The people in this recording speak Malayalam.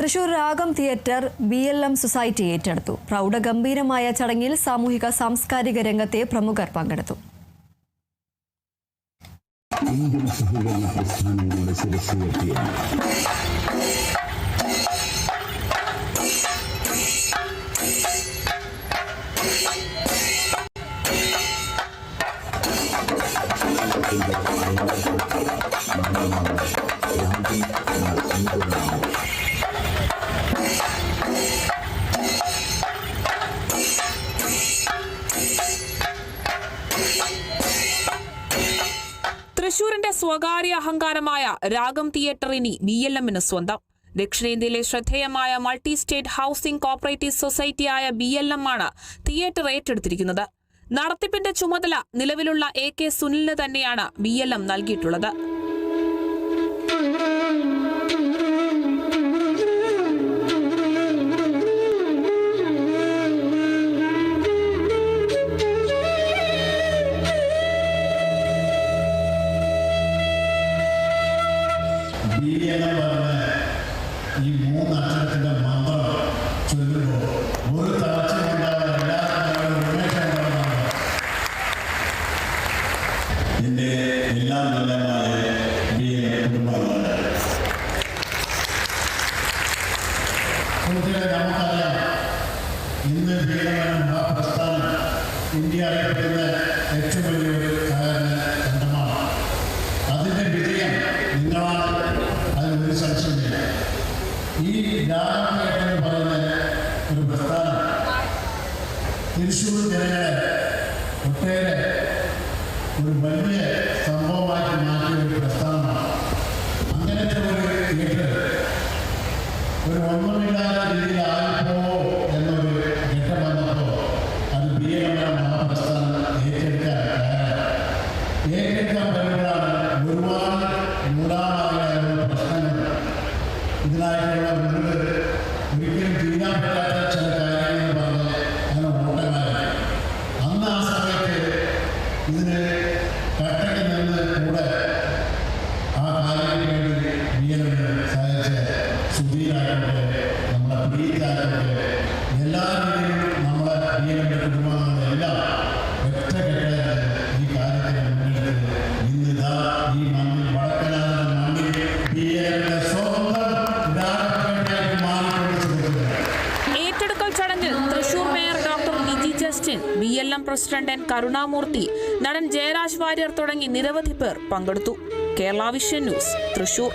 തൃശൂർ രാഗം തിയേറ്റർ BLM സൊസൈറ്റി ഏറ്റെടുത്തു. പ്രൗഢഗംഭീരമായ ചടങ്ങിൽ സാമൂഹിക സാംസ്കാരിക രംഗത്തെ പ്രമുഖർ പങ്കെടുത്തു. ഇന്ത്യൻ സഹകരണ പ്രസ്ഥാനങ്ങളുടെ ശിരസ്സുയർത്തിയാണ് തൃശൂരിന്റെ സ്വകാര്യ അഹങ്കാരമായ രാഗം തിയേറ്റർ ഇനി BLMന് സ്വന്തം. ദക്ഷിണേന്ത്യയിലെ ശ്രദ്ധേയമായ മൾട്ടി സ്റ്റേറ്റ് ഹൗസിംഗ് കോപ്പറേറ്റീവ് സൊസൈറ്റിയായ BLM ആണ് തിയേറ്റർ ഏറ്റെടുത്തിരിക്കുന്നത്. നടത്തിപ്പിന്റെ ചുമതല നിലവിലുള്ള AK സുനിലിന് തന്നെയാണ് BLM നൽകിയിട്ടുള്ളത്. ഈ മൂന്നക്ഷരത്തിന്റെ മന്ത്രം ചൊല്ലുമ്പോൾ ഒരു തളർച്ചയുണ്ടാവുന്ന എല്ലാ ഉന്മേഷമുണ്ടാവുന്നതാണ്. എൻ്റെ എല്ലാം നല്ലതായ കുടുംബമാണ്. നമുക്കറിയാം, ഇന്ന് മഹാപ്രസ്ഥാനം ഇന്ത്യ അറിയപ്പെടുന്ന ഏറ്റവും വലിയൊരു സഹകരണ സംഘമാണ്. അതിൻ്റെ വിജയം നിങ്ങളാണ്, അതിനൊരു സംശയമില്ല. ഈ രാഗം എന്ന് പറയുന്ന ഒരു പ്രസ്ഥാനം തൃശ്ശൂർ ജനങ്ങളെ ഒട്ടേറെ ഒരു വലിയ സംഭവമാക്കി മാറ്റിയ ഒരു പ്രസ്ഥാനമാണ്. അങ്ങനത്തെ ഒരു തിയേറ്റർ ഒരു ഒന്നുമില്ലാത്ത രീതിയിൽ ആയിപ്പോവോ എന്നൊരു ഘട്ടം വന്നപ്പോൾ അത് BLM മഹാപ്രസ്ഥാനം ഏറ്റെടുക്കാൻ വരുമ്പോഴാണ് ഒരുപാട് മൂടാമായുള്ള പ്രശ്നങ്ങൾ, ഇതിനായിട്ടുള്ള ഒരിക്കലും തീരാൻ പറ്റാത്ത ചില കാര്യങ്ങൾ പറഞ്ഞ് അങ്ങനെ ഓട്ടമായി. അന്ന് ആ സമയത്ത് ഇതിന് കട്ടക്ക് നിന്ന് കൂടെ ആ കാര്യങ്ങൾക്ക് വേണ്ടി BLM സഹായിച്ച സുധീരാകട്ടെ, നമ്മുടെ പ്രീതാകട്ടെ, എല്ലാ രീതിയിലും നമ്മുടെ BLM കുടുംബങ്ങളെല്ലാം ഒറ്റക്കെട്ടായിട്ട് ഈ കാര്യത്തിന് മുന്നിലെടുത്ത് ഇന്നിതാ ഈ മണ്ണിൽ വടക്കനാഥ മണ്ണിൽ BLM ഏറ്റെടുക്കൽ ചടങ്ങിൽ Thrissur mayor doctor Niji Justin, BLM president N Karunamoorthy, നടൻ ജയരാജ് വാര്യർ തുടങ്ങി നിരവധി പേർ പങ്കെടുത്തു. Kerala vision news, Thrissur.